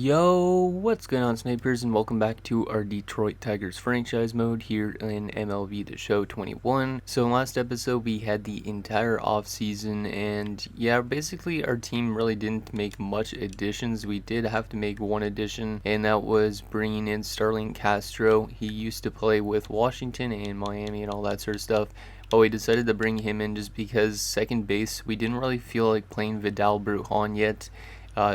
Yo, what's going on, snipers, and welcome back to our Detroit Tigers franchise mode here in MLB The Show 21. So in last episode we had the entire offseason, and yeah, basically our team really didn't make much additions. We did have to make one addition, and that was bringing in Starling Castro. He used to play with Washington and Miami and all that sort of stuff, but we decided to bring him in just because second base, we didn't really feel like playing Vidal Bruhan yet.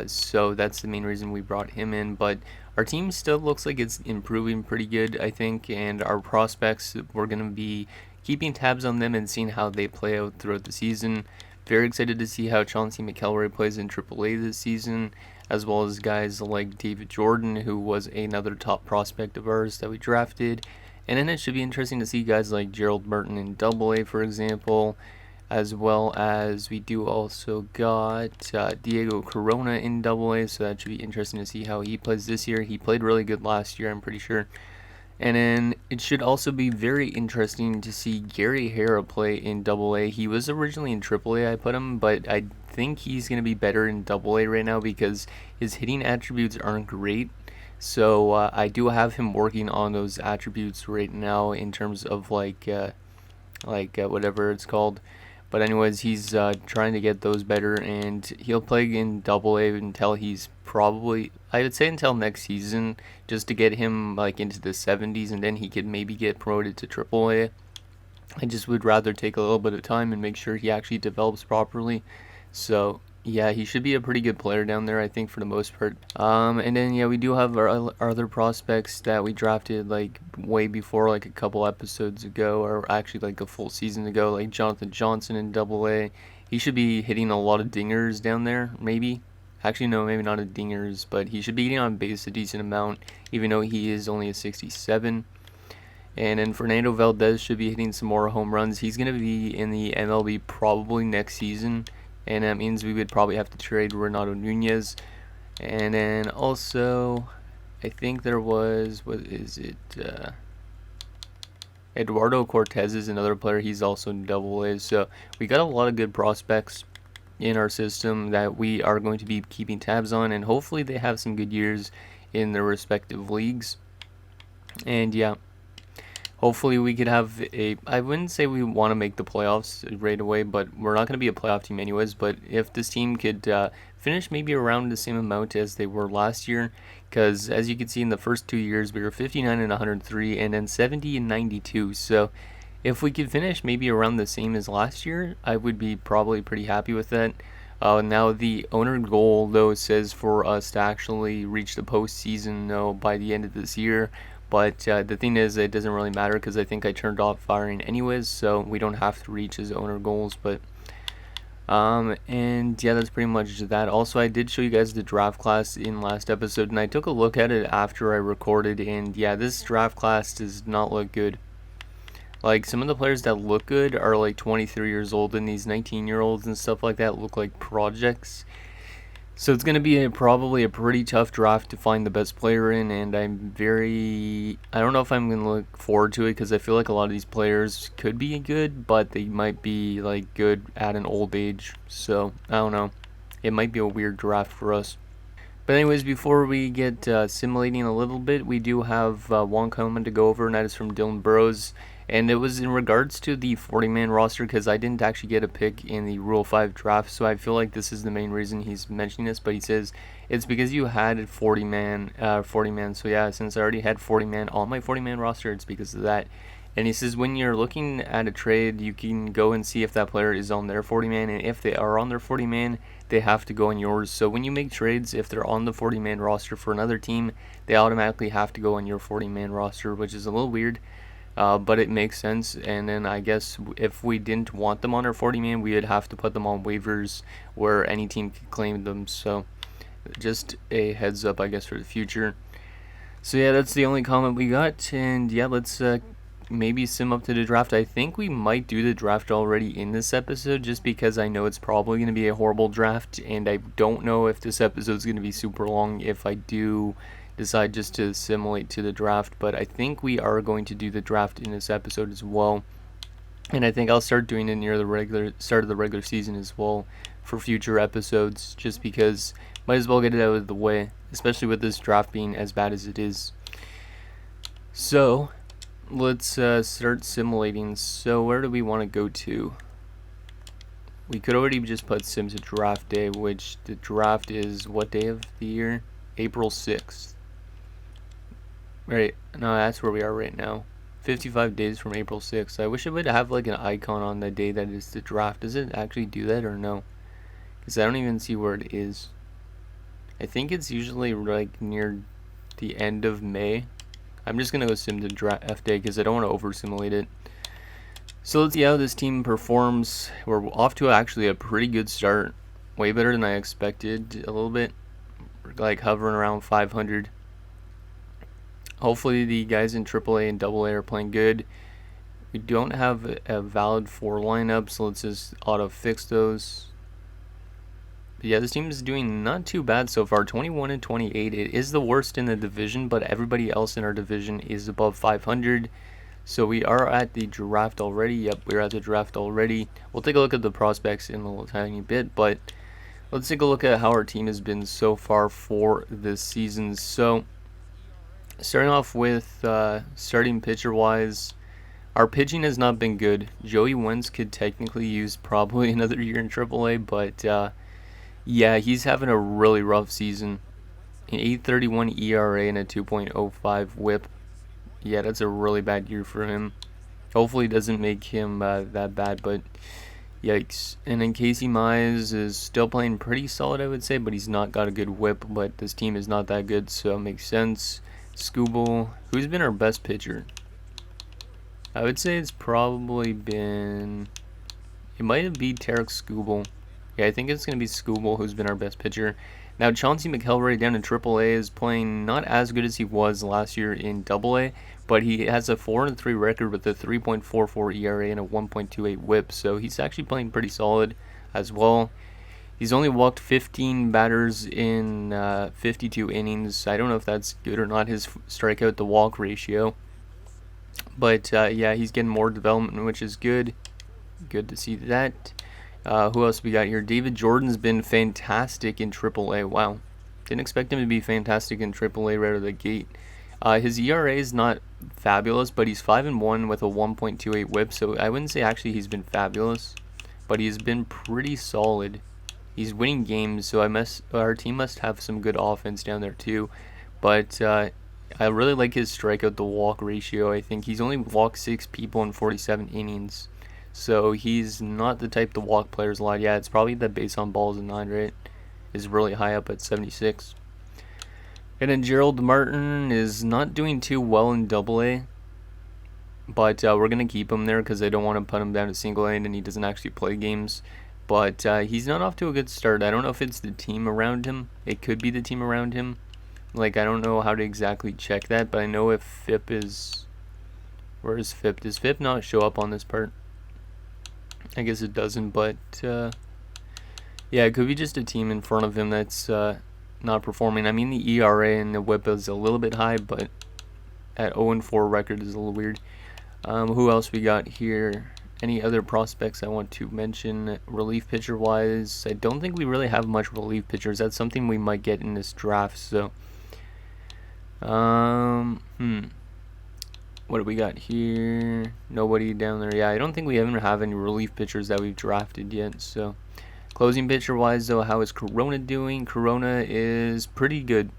So that's the main reason we brought him in, but our team still looks like it's improving pretty good, I think, and our prospects, we're going to be keeping tabs on them and seeing how they play out throughout the season. Very excited to see how Chauncey McElroy plays in AAA this season, as well as guys like David Jordan, who was another top prospect of ours that we drafted. And then it should be interesting to see guys like Gerald Merton in AA, for example, as well as we do also got Diego Corona in AA, so that should be interesting to see how he plays this year. He played really good last year, I'm pretty sure. And then it should also be very interesting to see Gary Hara play in AA. He was originally in AAA, I put him, but I think he's going to be better in AA right now because his hitting attributes aren't great. So I do have him working on those attributes right now in terms of whatever it's called. But anyways, he's trying to get those better, and he'll play in AA until he's probably, I would say until next season, just to get him like into the 70s, and then he could maybe get promoted to AAA. I just would rather take a little bit of time and make sure he actually develops properly. So yeah, he should be a pretty good player down there, I think, for the most part. And then yeah, we do have our other prospects that we drafted like way before, like a couple episodes ago, or actually like a full season ago, like Jonathan Johnson in AA. He should be hitting a lot of dingers down there, maybe. Actually, no, maybe not a dingers, but he should be getting on base a decent amount, even though he is only a 67. And then Fernando Valdez should be hitting some more home runs. He's going to be in the MLB probably next season, and that means we would probably have to trade Renato Nunez. And then also, I think there was, Eduardo Cortez is another player. He's also in AA. So we got a lot of good prospects in our system that we are going to be keeping tabs on, and hopefully they have some good years in their respective leagues. And yeah, hopefully we could have I wouldn't say we want to make the playoffs right away, but we're not going to be a playoff team anyways. But if this team could finish maybe around the same amount as they were last year, because as you can see in the first 2 years, we were 59 and 103 and then 70 and 92. So if we could finish maybe around the same as last year, I would be probably pretty happy with that. Now the owner goal though says for us to actually reach the postseason by the end of this year. But the thing is, it doesn't really matter because I think I turned off firing anyways, so we don't have to reach his owner goals. But and yeah, that's pretty much that. Also, I did show you guys the draft class in last episode, and I took a look at it after I recorded, and yeah, this draft class does not look good. Like, some of the players that look good are like 23 years old, and these 19-year-olds and stuff like that look like projects. So it's going to be probably a pretty tough draft to find the best player in, and I don't know if I'm going to look forward to it because I feel like a lot of these players could be good, but they might be like good at an old age. So I don't know. It might be a weird draft for us. But anyways, before we get simulating a little bit, we do have one comment to go over, and that is from Dylan Burrows. And it was in regards to the 40-man roster, because I didn't actually get a pick in the Rule 5 draft, so I feel like this is the main reason he's mentioning this. But he says, it's because you had 40-man, so yeah, since I already had 40-man on my 40-man roster, it's because of that. And he says, when you're looking at a trade, you can go and see if that player is on their 40-man, and if they are on their 40-man, they have to go on yours. So when you make trades, if they're on the 40-man roster for another team, they automatically have to go on your 40-man roster, which is a little weird. But it makes sense. And then I guess if we didn't want them on our 40-man, we would have to put them on waivers where any team could claim them. So just a heads up, I guess, for the future. So yeah, that's the only comment we got. And yeah, let's maybe sim up to the draft. I think we might do the draft already in this episode, just because I know it's probably going to be a horrible draft, and I don't know if this episode is going to be super long if I do decide just to simulate to the draft. But I think we are going to do the draft in this episode as well, and I think I'll start doing it near the start of the regular season as well for future episodes, just because might as well get it out of the way. especially with this draft being as bad as it is. So let's start simulating. So where do we want to go to? We could already just put sim to draft day, which the draft is what day of the year? April 6th. Right, no, that's where we are right now. 55 days from April 6th. I wish it would have like an icon on the day that is the draft. Does it actually do that or no? Because I don't even see where it is. I think it's usually like near the end of May. I'm just going to go sim to draft day because I don't want to over simulate it. So let's see how this team performs. We're off to actually a pretty good start. Way better than I expected a little bit. We're like hovering around 500. Hopefully the guys in AAA and AA are playing good. We don't have a valid 4 lineup, so let's just auto fix those. But yeah, this team is doing not too bad so far. 21 and 28. It is the worst in the division, but everybody else in our division is above 500. So we are at the draft already. Yep, we're at the draft already. We'll take a look at the prospects in a little tiny bit, but let's take a look at how our team has been so far for this season. So starting off with starting pitcher-wise, our pitching has not been good. Joey Wentz could technically use probably another year in AAA, but yeah, he's having a really rough season. An 8.31 ERA and a 2.05 WHIP. Yeah, that's a really bad year for him. Hopefully it doesn't make him that bad, but yikes. And then Casey Mize is still playing pretty solid, I would say, but he's not got a good WHIP, but this team is not that good, so it makes sense. Scooble, who's been our best pitcher? I would say it's probably been... It might be Tarek Scooble. Yeah, I think it's going to be Scooble who's been our best pitcher. Now, Chauncey McElroy down in AAA is playing not as good as he was last year in AA, but he has a 4-3 record with a 3.44 ERA and a 1.28 WHIP, so he's actually playing pretty solid as well. He's only walked 15 batters in 52 innings. I don't know if that's good or not, his strikeout to walk ratio. But yeah, he's getting more development, which is good. Good to see that. Who else we got here? David Jordan's been fantastic in AAA. Wow. Didn't expect him to be fantastic in AAA right out of the gate. His ERA is not fabulous, but he's 5-1 with a 1.28 WHIP, so I wouldn't say actually he's been fabulous, but he's been pretty solid. He's winning games, so our team must have some good offense down there too. But I really like his strikeout to walk ratio. I think he's only walked 6 people in 47 innings. So he's not the type to walk players a lot. Yeah, it's probably the base on balls and 9 rate is really high up at 76. And then Gerald Martin is not doing too well in AA. But we're going to keep him there because I don't want to put him down to single A and he doesn't actually play games. But he's not off to a good start. I don't know if it's the team around him. It could be the team around him. Like, I don't know how to exactly check that, but I know if FIP is... Where is FIP? Does FIP not show up on this part? I guess it doesn't, but... yeah, it could be just a team in front of him that's not performing. I mean, the ERA and the WHIP is a little bit high, but at 0-4 record is a little weird. Who else we got here? Any other prospects I want to mention relief pitcher wise? I don't think we really have much relief pitchers. That's something we might get in this draft. So, what do we got here? Nobody down there. Yeah, I don't think we even have any relief pitchers that we've drafted yet. So, closing pitcher wise though, how is Corona doing? Corona is pretty good.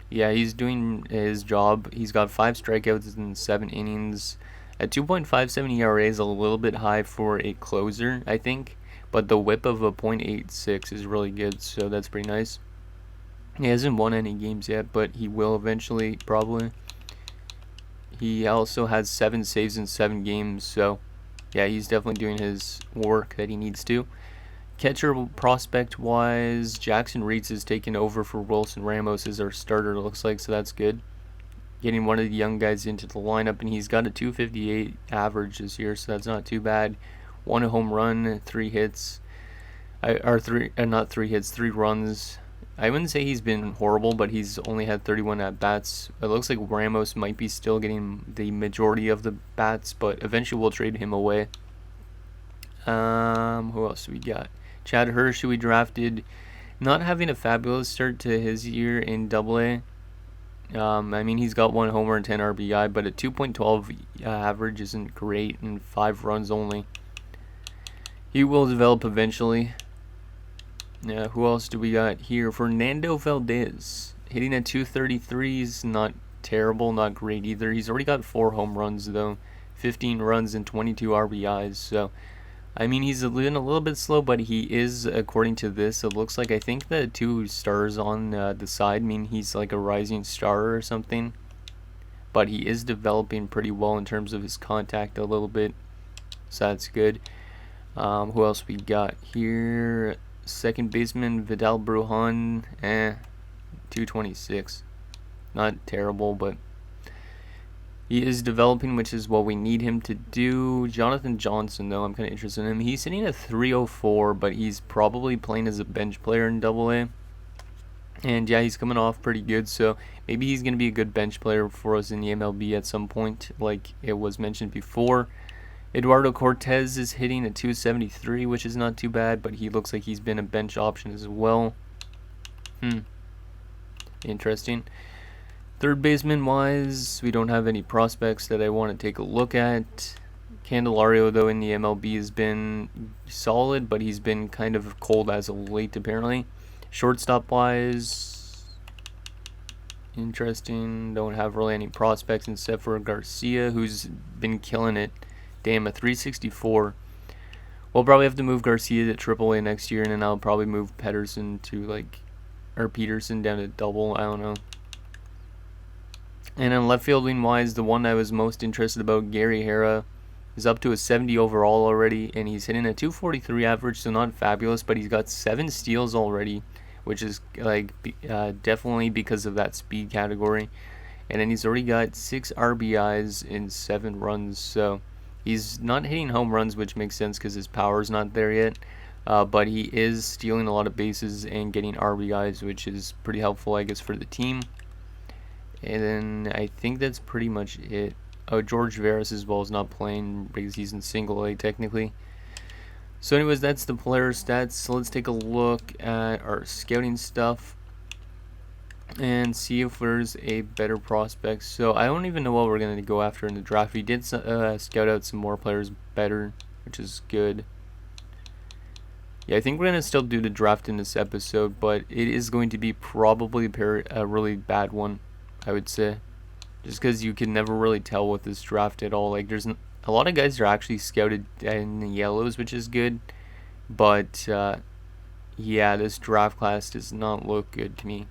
Yeah, he's doing his job. He's got 5 strikeouts in 7 innings. At 2.57 ERA is a little bit high for a closer, I think. But the WHIP of a .86 is really good, so that's pretty nice. He hasn't won any games yet, but he will eventually, probably. He also has 7 saves in 7 games, so yeah, he's definitely doing his work that he needs to. Catcher prospect-wise, Jackson Reitz is taking over for Wilson Ramos as our starter, it looks like, so that's good. Getting one of the young guys into the lineup, and he's got a 258 average this year, so that's not too bad. 1 home run, 3 hits, not 3 hits, 3 runs. I wouldn't say he's been horrible, but he's only had 31 at bats. It looks like Ramos might be still getting the majority of the bats, but eventually we'll trade him away. Who else do we got? Chad Hurst, who we drafted. not having a fabulous start to his year in Double-A. I mean, he's got 1 homer and 10 RBI, but a 2.12 average isn't great, and 5 runs only. He will develop eventually. Who else do we got here? Fernando Valdez, hitting at 233 is not terrible, not great either. He's already got 4 home runs, though, 15 runs and 22 RBIs, so I mean, he's been a little bit slow, but he is, according to this, it looks like, I think the 2 stars on the side mean he's like a rising star or something. But he is developing pretty well in terms of his contact a little bit, so that's good. Who else we got here? Second baseman, Vidal Bruhan, 226. Not terrible, but he is developing, which is what we need him to do. Jonathan Johnson, though, I'm kind of interested in him. He's sitting at 304, but he's probably playing as a bench player in Double-A. And yeah, he's coming off pretty good, so maybe he's going to be a good bench player for us in the MLB at some point, like it was mentioned before. Eduardo Cortez is hitting at 273, which is not too bad, but he looks like he's been a bench option as well. Interesting. Third baseman wise, we don't have any prospects that I want to take a look at. Candelario, though, in the MLB has been solid, but he's been kind of cold as of late, apparently. Shortstop wise, interesting. Don't have really any prospects except for Garcia, who's been killing it. Damn, a 364. We'll probably have to move Garcia to AAA next year, and then I'll probably move Peterson down to double. I don't know. And in left fielding wise, the one I was most interested about, Gary Hara, is up to a 70 overall already, and he's hitting a 243 average, so not fabulous, but he's got 7 steals already, which is like definitely because of that speed category. And then he's already got 6 RBIs in 7 runs, so he's not hitting home runs, which makes sense because his power's not there yet. But he is stealing a lot of bases and getting RBIs, which is pretty helpful, I guess, for the team. And then I think that's pretty much it. Oh, George Veras as well is not playing because he's in single A technically. So anyways, that's the player stats. So let's take a look at our scouting stuff and see if there's a better prospect. So I don't even know what we're going to go after in the draft. We did scout out some more players better, which is good. Yeah, I think we're going to still do the draft in this episode, but it is going to be probably a really bad one, I would say, just because you can never really tell with this draft at all. Like, there's a lot of guys are actually scouted in the yellows, which is good, but yeah, this draft class does not look good to me.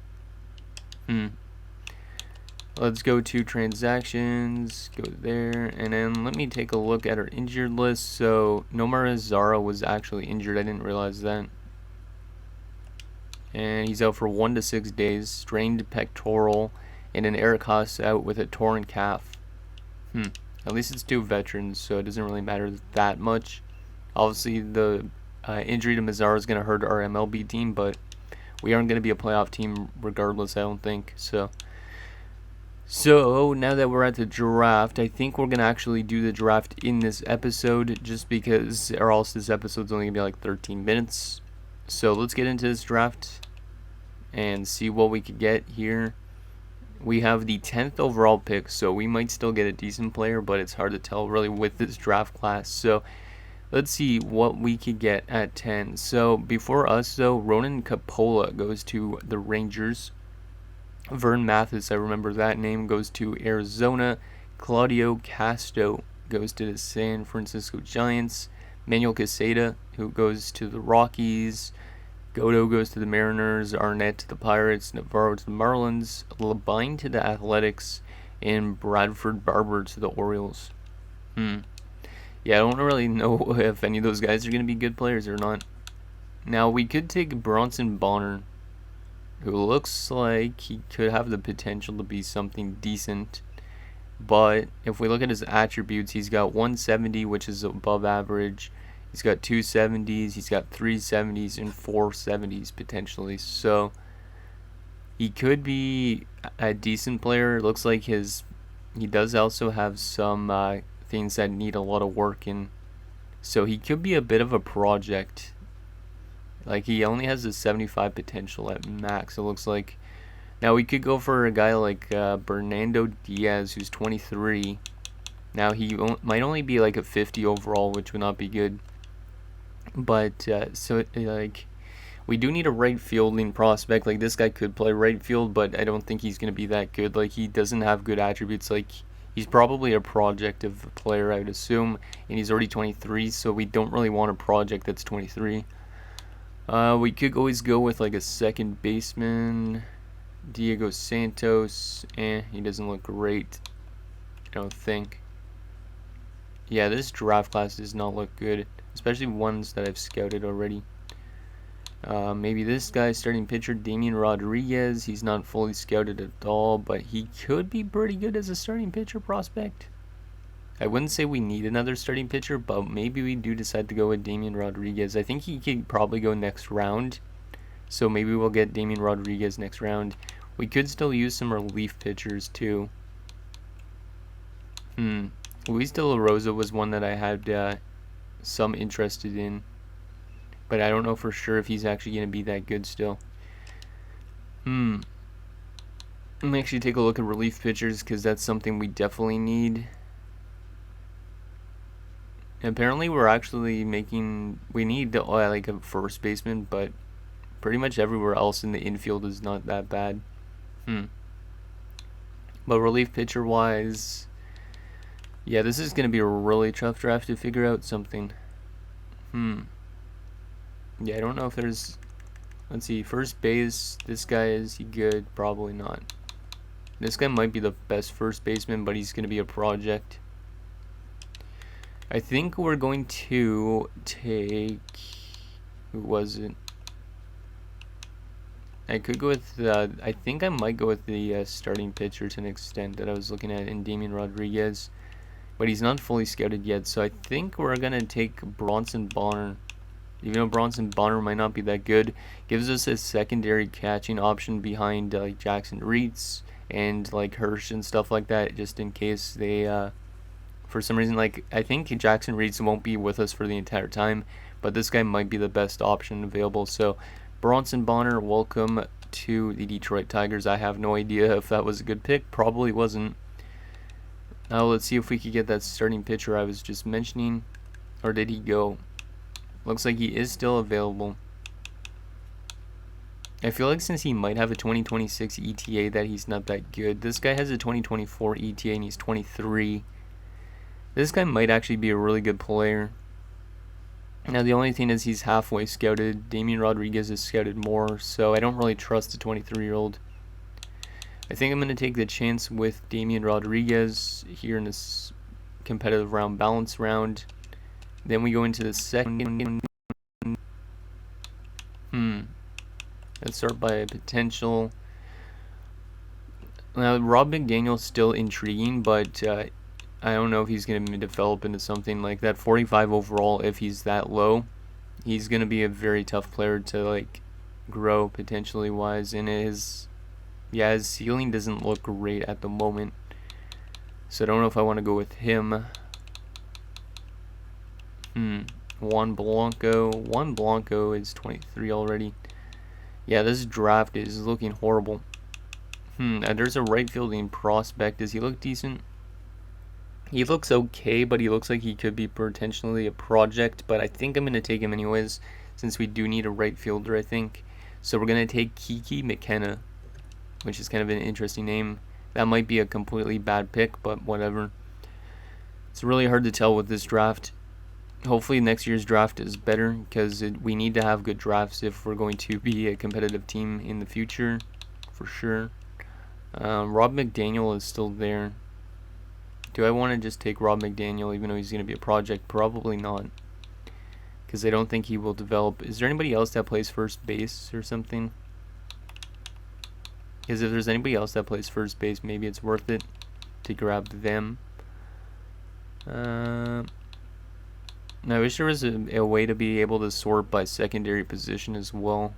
Let's go to transactions, go there, and then let me take a look at our injured list. So Nomar Zara was actually injured, I didn't realize that, and he's out for 1 to 6 days, strained pectoral. And then Eric Haas out with a torn calf. At least it's 2 veterans, so it doesn't really matter that much. Obviously, the injury to Mazzara is going to hurt our MLB team, but we aren't going to be a playoff team regardless, I don't think. So now that we're at the draft, I think we're going to actually do the draft in this episode, just because, or else this episode's only going to be like 13 minutes. So let's get into this draft and see what we could get here. We have the 10th overall pick, so we might still get a decent player, but it's hard to tell really with this draft class. So let's see what we could get at 10. So before us, though, Ronan Capola goes to the Rangers. Vern Mathis, I remember that name, goes to Arizona. Claudio Castro goes to the San Francisco Giants. Manuel Quesada, who goes to the Rockies. Godo goes to the Mariners, Arnett to the Pirates, Navarro to the Marlins, Labine to the Athletics, and Bradford Barber to the Orioles. Yeah, I don't really know if any of those guys are going to be good players or not. Now, we could take Bronson Bonner, who looks like he could have the potential to be something decent. But if we look at his attributes, he's got 170, which is above average. He's got 270s, he's got 370s, and 470s potentially. So he could be a decent player. It looks like he does also have some things that need a lot of work in. So he could be a bit of a project. Like, he only has a 75 potential at max, it looks like. Now, we could go for a guy like Fernando Diaz, who's 23. Now, he might only be like a 50 overall, which would not be good. But, like, we do need a right fielding prospect. Like, this guy could play right field, but I don't think he's going to be that good. Like, he doesn't have good attributes. Like, he's probably a project of a player, I would assume. And he's already 23, so we don't really want a project that's 23. We could always go with, like, a second baseman. Diego Santos. He doesn't look great, I don't think. Yeah, this draft class does not look good, especially ones that I've scouted already. Maybe this guy, starting pitcher, Damian Rodriguez. He's not fully scouted at all, but he could be pretty good as a starting pitcher prospect. I wouldn't say we need another starting pitcher, but maybe we do decide to go with Damian Rodriguez. I think he could probably go next round, so maybe we'll get Damian Rodriguez next round. We could still use some relief pitchers too. Luis De La Rosa was one that I had some interested in, but I don't know for sure if he's actually going to be that good still. Let me actually take a look at relief pitchers, because that's something we definitely need. Apparently we're actually we need like a first baseman, but pretty much everywhere else in the infield is not that bad. But relief pitcher wise, yeah, this is going to be a really tough draft to figure out something. Yeah, I don't know if there's... Let's see, first base, this guy, is he good? Probably not. This guy might be the best first baseman, but he's going to be a project. I think we're going to take... Who was it? I could go with... I think I might go with the starting pitcher to an extent that I was looking at in Damian Rodriguez. But he's not fully scouted yet, so I think we're going to take Bronson Bonner. Even though Bronson Bonner might not be that good, gives us a secondary catching option behind like Jackson Reitz and like Hurst and stuff like that, just in case they, for some reason, like I think Jackson Reitz won't be with us for the entire time, but this guy might be the best option available. So Bronson Bonner, welcome to the Detroit Tigers. I have no idea if that was a good pick. Probably wasn't. Now let's see if we could get that starting pitcher I was just mentioning, or did he go? Looks like he is still available. I feel like since he might have a 2026 ETA that he's not that good. This guy has a 2024 ETA and he's 23. This guy might actually be a really good player. Now the only thing is he's halfway scouted. Damian Rodriguez is scouted more, so I don't really trust the 23-year-old. I think I'm going to take the chance with Damian Rodriguez here in this competitive round, balance round. Then we go into the second. Let's start by a potential. Now, Rob McDaniel is still intriguing, but I don't know if he's going to develop into something like that. 45 overall, if he's that low, he's going to be a very tough player to like grow potentially wise. And his ceiling doesn't look great at the moment, so I don't know if I want to go with him. Juan Blanco. Juan Blanco is 23 already. Yeah, this draft is looking horrible. And there's a right fielding prospect. Does he look decent? He looks okay, but he looks like he could be potentially a project. But I think I'm going to take him anyways, since we do need a right fielder, I think. So we're going to take Kiki McKenna, which is kind of an interesting name. That might be a completely bad pick, but whatever. It's really hard to tell with this draft. Hopefully next year's draft is better, because we need to have good drafts if we're going to be a competitive team in the future, for sure. Rob McDaniel is still there. Do I want to just take Rob McDaniel even though he's going to be a project? Probably not, because I don't think he will develop. Is there anybody else that plays first base or something? Because if there's anybody else that plays first base, maybe it's worth it to grab them. I wish there was a way to be able to sort by secondary position as well.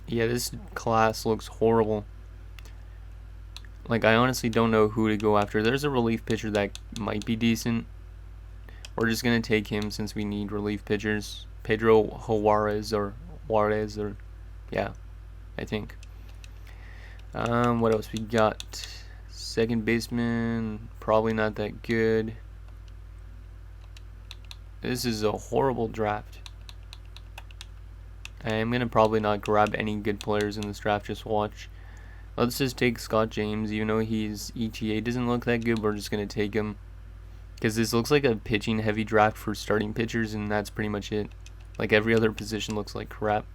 Yeah, this class looks horrible. Like, I honestly don't know who to go after. There's a relief pitcher that might be decent, We're just going to take him since we need relief pitchers. Pedro Juarez, yeah, I think. What else we got? Second baseman, probably not that good. This is a horrible draft. I am going to probably not grab any good players in this draft, just watch. Let's just take Scott James, even though his ETA doesn't look that good, we're just going to take him. Because this looks like a pitching heavy draft for starting pitchers, and that's pretty much it. Like every other position looks like crap,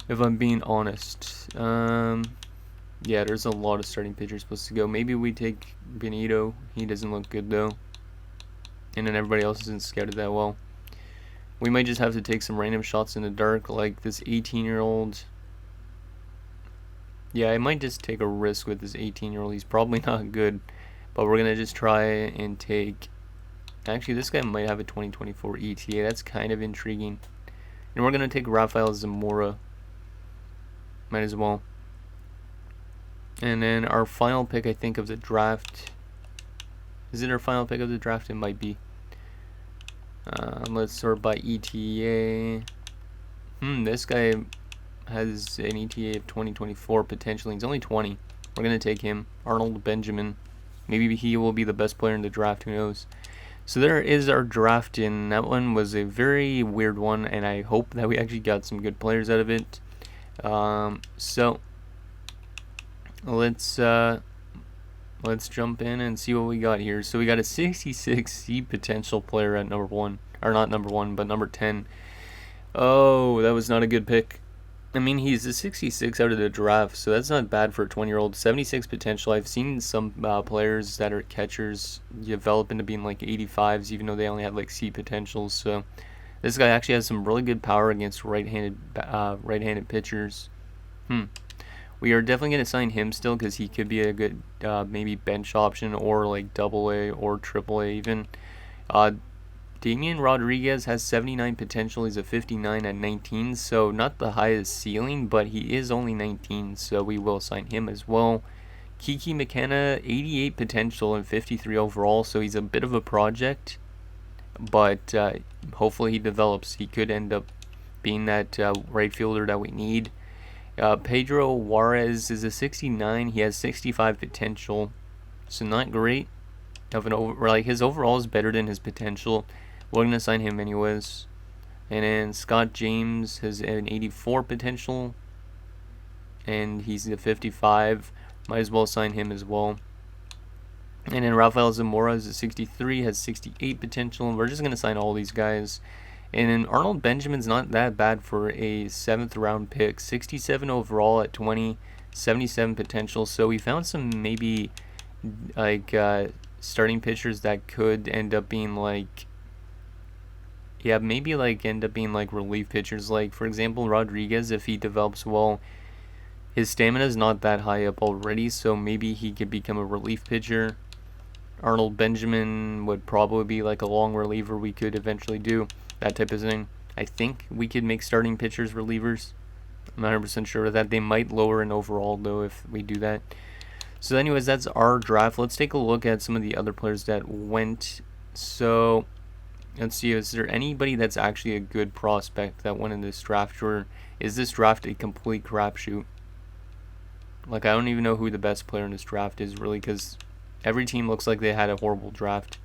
if I'm being honest. Yeah, there's a lot of starting pitchers supposed to go. Maybe we take Benito. He doesn't look good though. And then everybody else isn't scouted that well. We might just have to take some random shots in the dark, like this 18-year-old. Yeah, I might just take a risk with this 18-year-old. He's probably not good, but we're gonna just try and take. Actually, this guy might have a 2024 ETA. That's kind of intriguing. And we're gonna take Rafael Zamora. Might as well. And then our final pick, I think, of the draft. Is it our final pick of the draft? It might be. Let's sort by ETA. This guy has an ETA of 2024 potentially. He's only 20. We're going to take him. Arnold Benjamin. Maybe he will be the best player in the draft. Who knows? So there is our draft, and that one was a very weird one, and I hope that we actually got some good players out of it. So let's jump in and see what we got here. So we got a 66 C potential player at number 1, or not number 1, but number 10. Oh, that was not a good pick. I mean, he's a 66 out of the draft, so that's not bad for a 20-year-old. 76 potential. I've seen some players that are catchers develop into being like 85s, even though they only have like C potentials. So this guy actually has some really good power against right-handed pitchers. We are definitely going to sign him still because he could be a good maybe bench option or like AA or AAA even. Damian Rodriguez has 79 potential. He's a 59 at 19, so not the highest ceiling, but he is only 19, so we will sign him as well. Kiki McKenna, 88 potential and 53 overall, so he's a bit of a project, but hopefully he develops. He could end up being that right fielder that we need. Pedro Juarez is a 69. He has 65 potential, so not great. His overall is better than his potential. We're gonna sign him anyways. And then Scott James has an 84 potential, and he's a 55. Might as well sign him as well. And then Rafael Zamora is a 63, has 68 potential, and we're just gonna sign all these guys. And then Arnold Benjamin's not that bad for a 7th round pick. 67 overall at 20, 77 potential. So we found some maybe like starting pitchers that could end up being like, yeah, maybe like end up being like relief pitchers. Like for example, Rodriguez, if he develops well, his stamina is not that high up already, so maybe he could become a relief pitcher. Arnold Benjamin would probably be like a long reliever we could eventually do. That type of thing. I think we could make starting pitchers relievers. I'm not 100% sure of that. They might lower an overall though if we do that. So anyways, that's our draft. Let's take a look at some of the other players that went. So let's see, is there anybody that's actually a good prospect that went in this draft, or is this draft a complete crapshoot? Like, I don't even know who the best player in this draft is really, because every team looks like they had a horrible draft.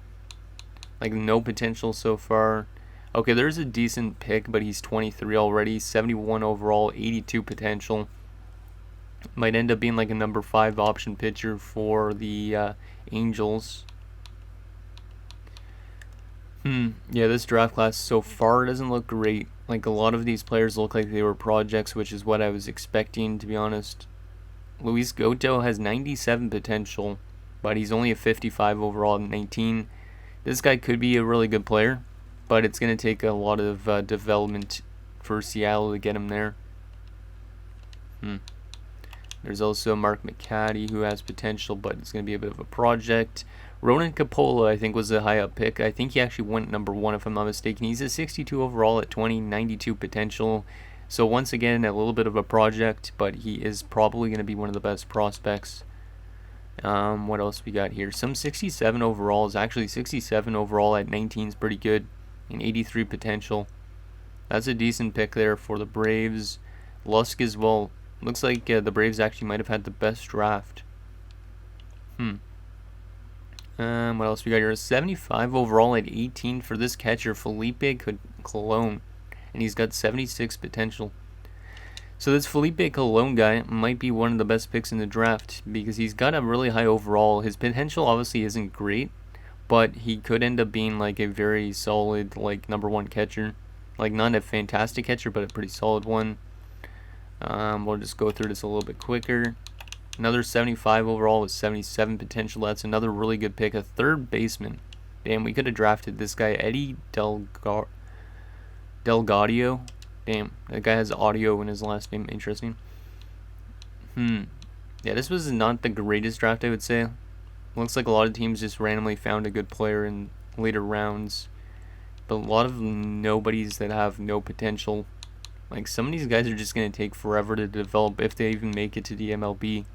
Like, no potential so far. Okay, there's a decent pick, but he's 23 already. 71 overall, 82 potential. Might end up being like a number 5 option pitcher for the Angels. Yeah, this draft class so far doesn't look great. Like, a lot of these players look like they were projects, which is what I was expecting, to be honest. Luis Goto has 97 potential, but he's only a 55 overall at 19. This guy could be a really good player, but it's going to take a lot of development for Seattle to get him there. There's also Mark McCaddy, who has potential, but it's going to be a bit of a project. Ronan Coppola, I think, was a high up pick. I think he actually went number 1, if I'm not mistaken. He's a 62 overall at 20, 92 potential. So once again, a little bit of a project, but he is probably going to be one of the best prospects. What else we got here? Some 67 overalls. Actually, 67 overall at 19 is pretty good. And 83 potential. That's a decent pick there for the Braves. Lusk as well. Looks like the Braves actually might have had the best draft. What else we got here? 75 overall at 18 for this catcher, Felipe Colon. And he's got 76 potential. So this Felipe Colon guy might be one of the best picks in the draft because he's got a really high overall. His potential obviously isn't great, but he could end up being like a very solid like #1 catcher. Like not a fantastic catcher, but a pretty solid one. We'll just go through this a little bit quicker. Another 75 overall with 77 potential. That's another really good pick. A third baseman. Damn, we could have drafted this guy, Eddie Delgadio. Damn, that guy has audio in his last name. Interesting. Yeah, this was not the greatest draft, I would say. Looks like a lot of teams just randomly found a good player in later rounds. But a lot of nobodies that have no potential. Like, some of these guys are just going to take forever to develop if they even make it to the MLB.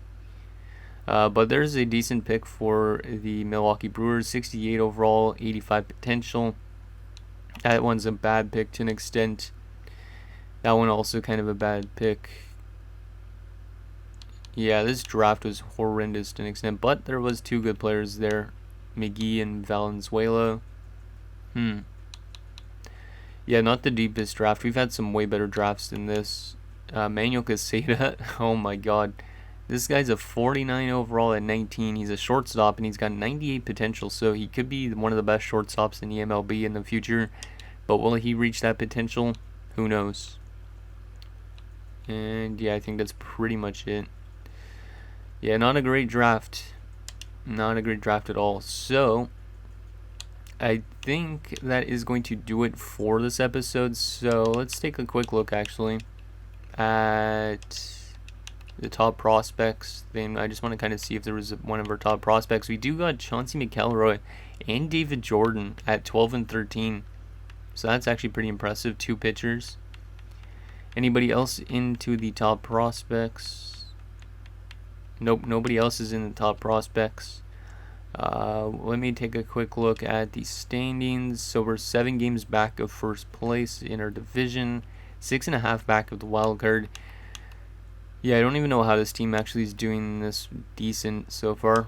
But there's a decent pick for the Milwaukee Brewers. 68 overall, 85 potential. That one's a bad pick to an extent. That one also kind of a bad pick. Yeah, this draft was horrendous to an extent, but there was two good players there, McGee and Valenzuela. Yeah, not the deepest draft. We've had some way better drafts than this. Manuel Caseta, oh my god. This guy's a 49 overall at 19. He's a shortstop, and he's got 98 potential, so he could be one of the best shortstops in the MLB in the future. But will he reach that potential? Who knows? And yeah, I think that's pretty much it. Yeah, not a great draft. Not a great draft at all. So, I think that is going to do it for this episode. So, let's take a quick look, actually, at the top prospects. Then I just want to kind of see if there was one of our top prospects. We do got Chauncey McElroy and David Jordan at 12 and 13. So, that's actually pretty impressive. Two pitchers. Anybody else into the top prospects? Nope, nobody else is in the top prospects. Let me take a quick look at the standings. So we're 7 games back of first place in our division, 6.5 back of the wild card. Yeah, I don't even know how this team actually is doing this decent so far.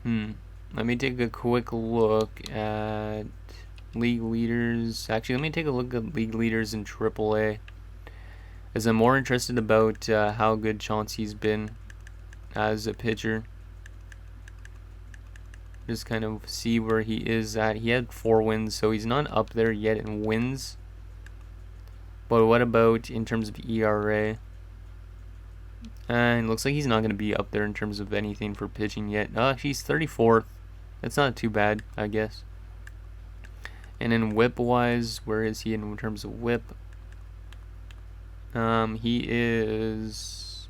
Let me take a quick look at league leaders. Actually, let me take a look at league leaders in AAA, as I'm more interested about how good Chauncey's been as a pitcher. Just kind of see where he is at. He had 4 wins, so he's not up there yet in wins. But what about in terms of ERA? And it looks like he's not going to be up there in terms of anything for pitching yet. He's 34th. That's not too bad, I guess. And then whip wise, where is he in terms of whip? He is...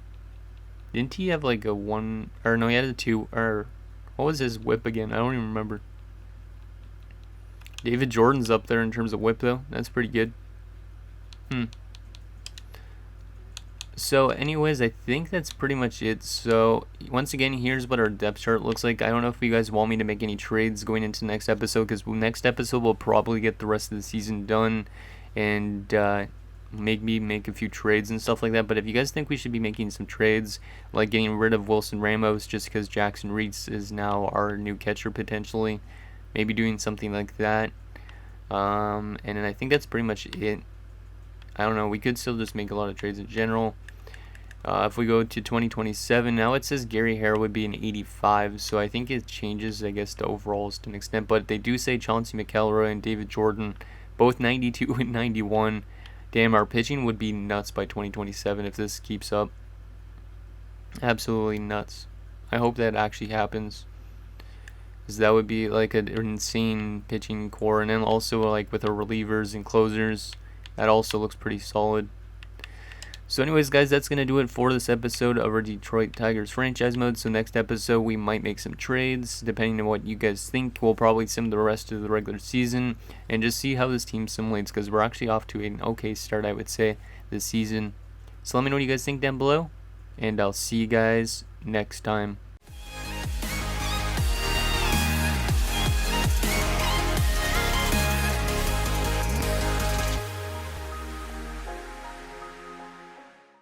Didn't he have like a 1... Or no, he had a 2... Or what was his whip again? I don't even remember. David Jordan's up there in terms of whip, though. That's pretty good. So anyways, I think that's pretty much it. So once again, here's what our depth chart looks like. I don't know if you guys want me to make any trades going into next episode, because next episode we'll probably get the rest of the season done and make a few trades and stuff like that. But if you guys think we should be making some trades, like getting rid of Wilson Ramos just because Jackson Reitz is now our new catcher potentially, maybe doing something like that. And then I think that's pretty much it. I don't know, we could still just make a lot of trades in general. If we go to 2027, now it says Gary Hare would be an 85, so I think it changes, I guess, to overalls to an extent. But they do say Chauncey McElroy and David Jordan, both 92 and 91. Damn, our pitching would be nuts by 2027 if this keeps up. Absolutely nuts. I hope that actually happens, because that would be like an insane pitching core. And then also like with our relievers and closers, that also looks pretty solid. So anyways, guys, that's going to do it for this episode of our Detroit Tigers franchise mode. So next episode, we might make some trades, depending on what you guys think. We'll probably sim the rest of the regular season and just see how this team simulates, because we're actually off to an okay start, I would say, this season. So let me know what you guys think down below, and I'll see you guys next time.